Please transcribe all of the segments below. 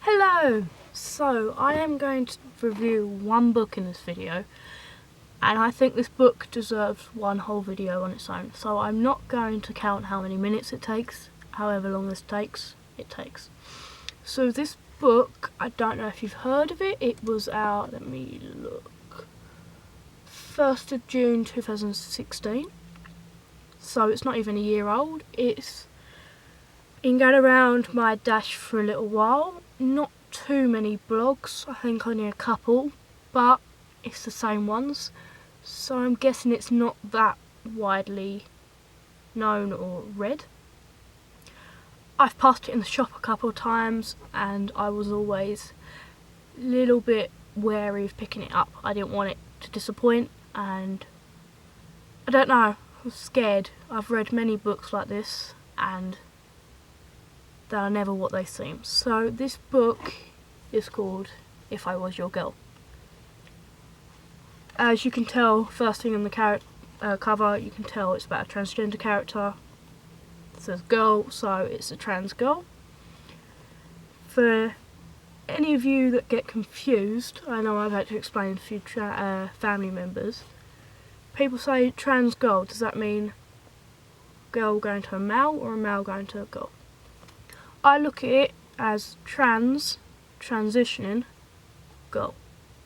Hello! So, I am going to review one book in this video, and I think this book deserves one whole video on its own. So I'm not going to count how many minutes it takes, however long this takes, it takes. So this book, I don't know if you've heard of it, it was out, let me look, 1st of June 2016, so it's not even a year old. It's been going around my dash for a little while. Not too many blogs, I think only a couple, but it's the same ones, so I'm guessing it's not that widely known or read. I've passed it in the shop a couple of times and I was always a little bit wary of picking it up. I didn't want it to disappoint, and I don't know, I was scared. I've read many books like this and they are never what they seem. So this book is called If I Was Your Girl. As you can tell, first thing on the cover, you can tell it's about a transgender character. It says girl, so it's a trans girl. For any of you that get confused, I know I've had to explain to a few family members. People say trans girl, does that mean girl going to a male or a male going to a girl? I look at it as transitioning girl,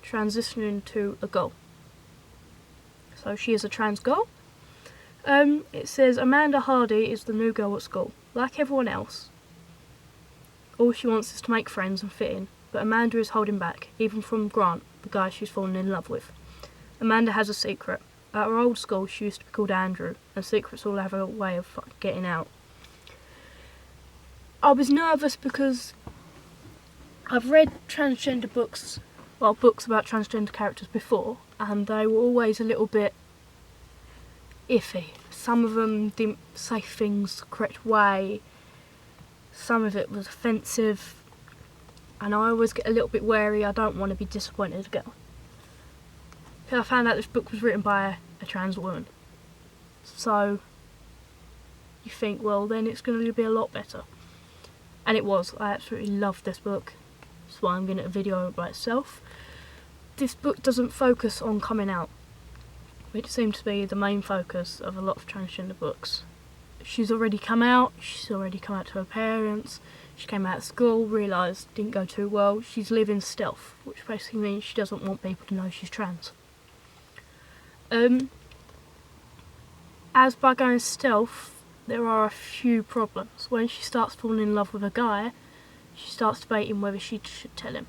transitioning to a girl. So she is a trans girl. It says Amanda Hardy is the new girl at school. Like everyone else, all she wants is to make friends and fit in, but Amanda is holding back, even from Grant, the guy she's fallen in love with. Amanda has a secret. At her old school she used to be called Andrew, and secrets all have a way of getting out. I was nervous because I've read transgender books, well, books about transgender characters before, and they were always a little bit iffy. Some of them didn't say things the correct way, some of it was offensive, and I always get a little bit wary. I don't want to be disappointed as a girl. I found out this book was written by a trans woman, so you think, well, then it's going to be a lot better. And it was. I absolutely loved this book. That's why I'm giving it a video by itself. This book doesn't focus on coming out, which seems to be the main focus of a lot of transgender books. She's already come out to her parents, she came out of school, realised didn't go too well, she's living stealth, which basically means she doesn't want people to know she's trans. As by going stealth, there are a few problems. When she starts falling in love with a guy, she starts debating whether she should tell him.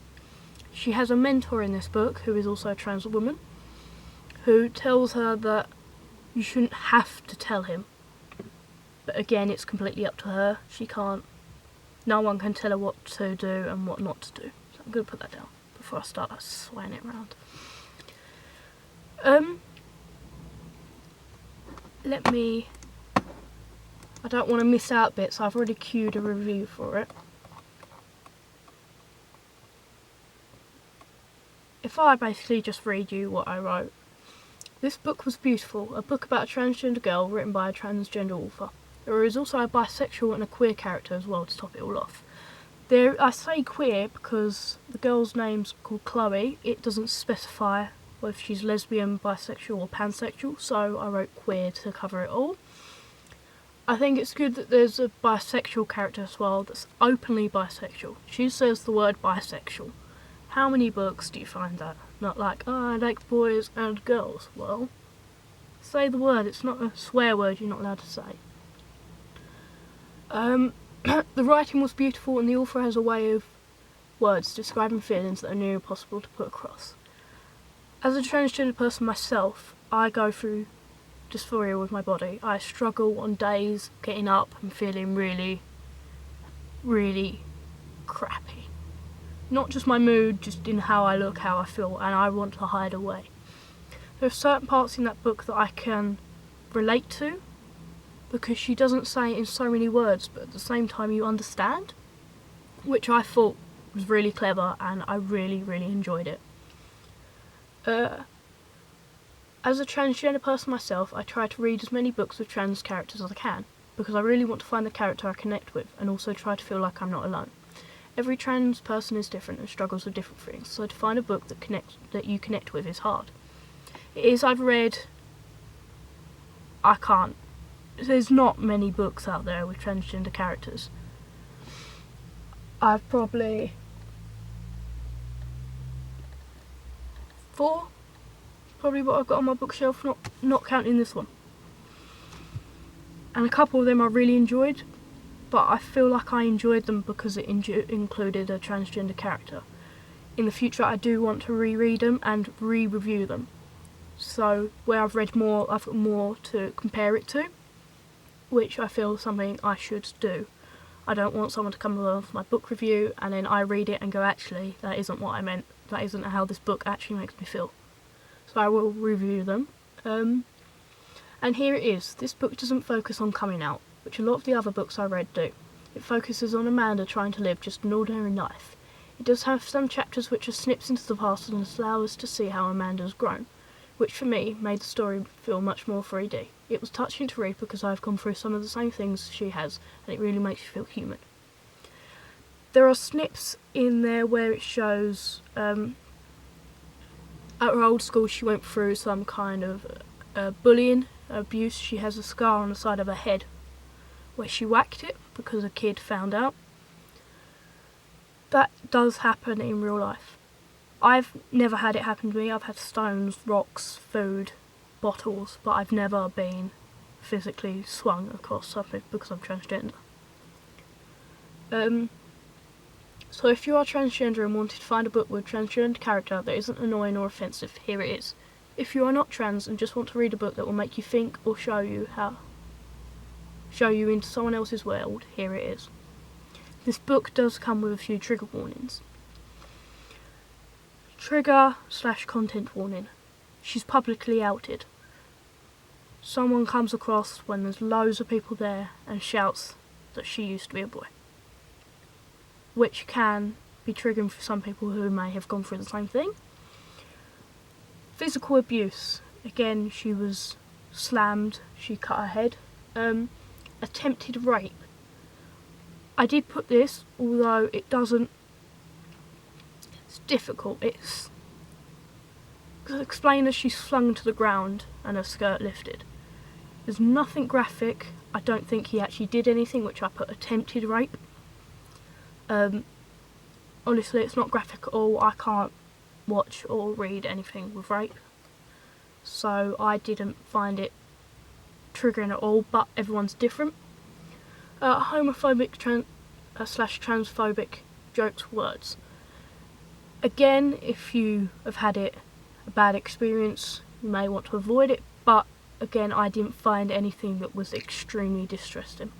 She has a mentor in this book who is also a trans woman, who tells her that you shouldn't have to tell him. But again, it's completely up to her. No one can tell her what to do and what not to do. So I'm going to put that down before I start swaying it around. I don't want to miss out bits, so I've already queued a review for it. If I basically just read you what I wrote. This book was beautiful, a book about a transgender girl written by a transgender author. There is also a bisexual and a queer character as well to top it all off. I say queer because the girl's name's called Chloe. It doesn't specify whether she's lesbian, bisexual or pansexual, so I wrote queer to cover it all. I think it's good that there's a bisexual character as well that's openly bisexual. She says the word bisexual. How many books do you find that? Not like, oh, I like boys and girls. Well, say the word. It's not a swear word you're not allowed to say. The writing was beautiful, and the author has a way of words describing feelings that are nearly impossible to put across. As a transgender person myself, I go through dysphoria with my body. I struggle on days getting up and feeling really, really crappy. Not just my mood, just in how I look, how I feel, and I want to hide away. There are certain parts in that book that I can relate to, because she doesn't say it in so many words, but at the same time you understand, which I thought was really clever, and I really, really enjoyed it. As a transgender person myself, I try to read as many books with trans characters as I can, because I really want to find the character I connect with, and also try to feel like I'm not alone. Every trans person is different and struggles with different things, so to find a book that you connect with is hard. There's not many books out there with transgender characters. I've probably 4, probably what I've got on my bookshelf, not counting this one. And a couple of them I really enjoyed, but I feel like I enjoyed them because it included a transgender character. In the future I do want to reread them and re-review them. So where I've read more, I've got more to compare it to, which I feel is something I should do. I don't want someone to come along with my book review and then I read it and go, actually, that isn't what I meant. That isn't how this book actually makes me feel. So I will review them. And here it is. This book doesn't focus on coming out, which a lot of the other books I read do. It focuses on Amanda trying to live just an ordinary life. It does have some chapters which are snips into the past and allow us to see how Amanda has grown, which for me made the story feel much more 3D. It was touching to read because I've gone through some of the same things she has, and it really makes you feel human. There are snips in there where it shows at her old school she went through some kind of bullying, abuse. She has a scar on the side of her head where she whacked it because a kid found out. That does happen in real life. I've never had it happen to me. I've had stones, rocks, food, bottles, but I've never been physically swung across something because I'm transgender. So if you are transgender and wanted to find a book with a transgender character that isn't annoying or offensive, here it is. If you are not trans and just want to read a book that will make you think or show you into someone else's world, here it is. This book does come with a few trigger warnings. Trigger/content warning. She's publicly outed. Someone comes across when there's loads of people there and shouts that she used to be a boy, which can be triggering for some people who may have gone through the same thing. Physical abuse. Again, she was slammed, she cut her head. Attempted rape. I did put this, although it's difficult. It's explained as she's flung to the ground and her skirt lifted. There's nothing graphic. I don't think he actually did anything, which I put attempted rape. Honestly, it's not graphic at all. I can't watch or read anything with rape, so I didn't find it triggering at all, but everyone's different. Homophobic /transphobic jokes, words. Again, if you have had a bad experience, you may want to avoid it, but again, I didn't find anything that was extremely distressing.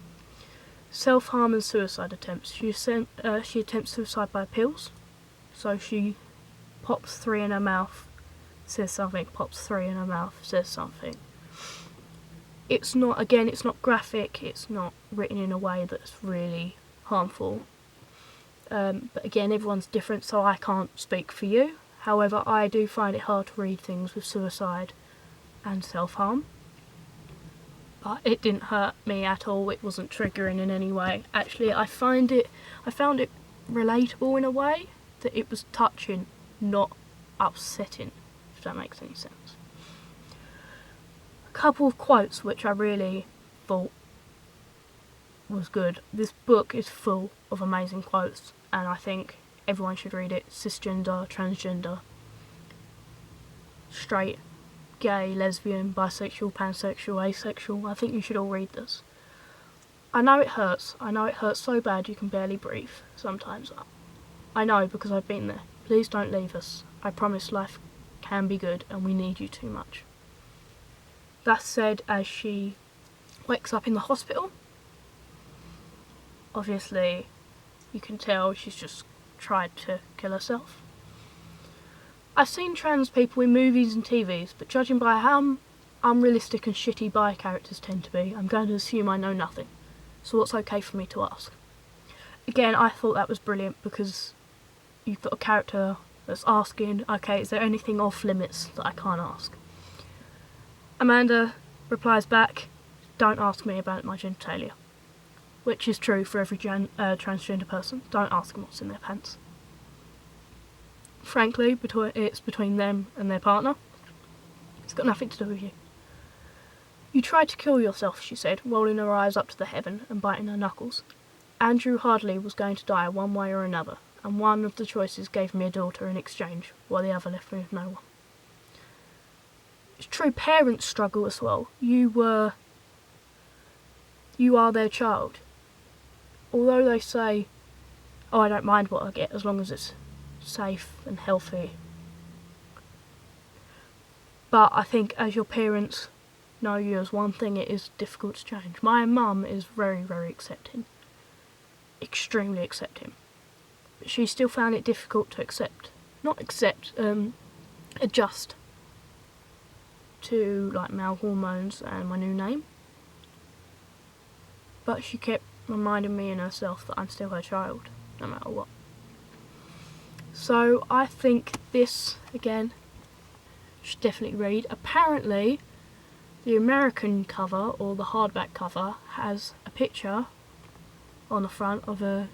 Self-harm and suicide attempts. She attempts suicide by pills, so she pops 3 in her mouth, says something, pops 3 in her mouth, says something. It's not graphic, it's not written in a way that's really harmful. But again, everyone's different, so I can't speak for you. However, I do find it hard to read things with suicide and self-harm. But it didn't hurt me at all, it wasn't triggering in any way. Actually, I found it relatable in a way that it was touching, not upsetting, if that makes any sense. A couple of quotes which I really thought was good. This book is full of amazing quotes, and I think everyone should read it. Cisgender, transgender, straight, gay, lesbian, bisexual, pansexual, asexual. I think you should all read this. I know it hurts. I know it hurts so bad you can barely breathe sometimes. I know because I've been there. Please don't leave us. I promise life can be good and we need you too much. That's said as she wakes up in the hospital. Obviously, you can tell she's just tried to kill herself. I've seen trans people in movies and TVs, but judging by how unrealistic and shitty bi characters tend to be, I'm going to assume I know nothing. So what's okay for me to ask? Again, I thought that was brilliant because you've got a character that's asking, okay, is there anything off limits that I can't ask? Amanda replies back, don't ask me about my genitalia. which is true for every transgender person. Don't ask them what's in their pants. Frankly, it's between them and their partner. It's got nothing to do with you. You tried to kill yourself, she said, rolling her eyes up to the heaven and biting her knuckles. Andrew Hardley was going to die one way or another, and one of the choices gave me a daughter in exchange, while the other left me with no one. It's true, parents struggle as well. You are their child. Although they say, oh, I don't mind what I get as long as it's safe and healthy. But I think as your parents know you as one thing, it is difficult to change. My mum is very, very accepting. Extremely accepting. But she still found it difficult to adjust to like male hormones and my new name. But she kept reminding me and herself that I'm still her child, no matter what. So I think this, again, should definitely read. Apparently, the American cover, or the hardback cover, has a picture on the front of a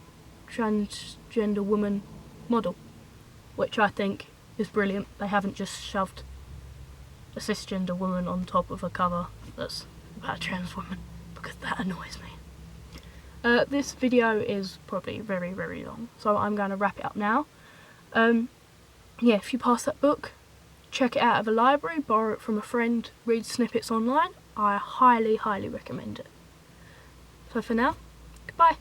transgender woman model, which I think is brilliant. They haven't just shoved a cisgender woman on top of a cover that's about a trans woman, because that annoys me. This video is probably very, very long, so I'm going to wrap it up now. Yeah, if you pass that book, check it out of a library, borrow it from a friend, read snippets online. I highly, highly recommend it. So for now, goodbye.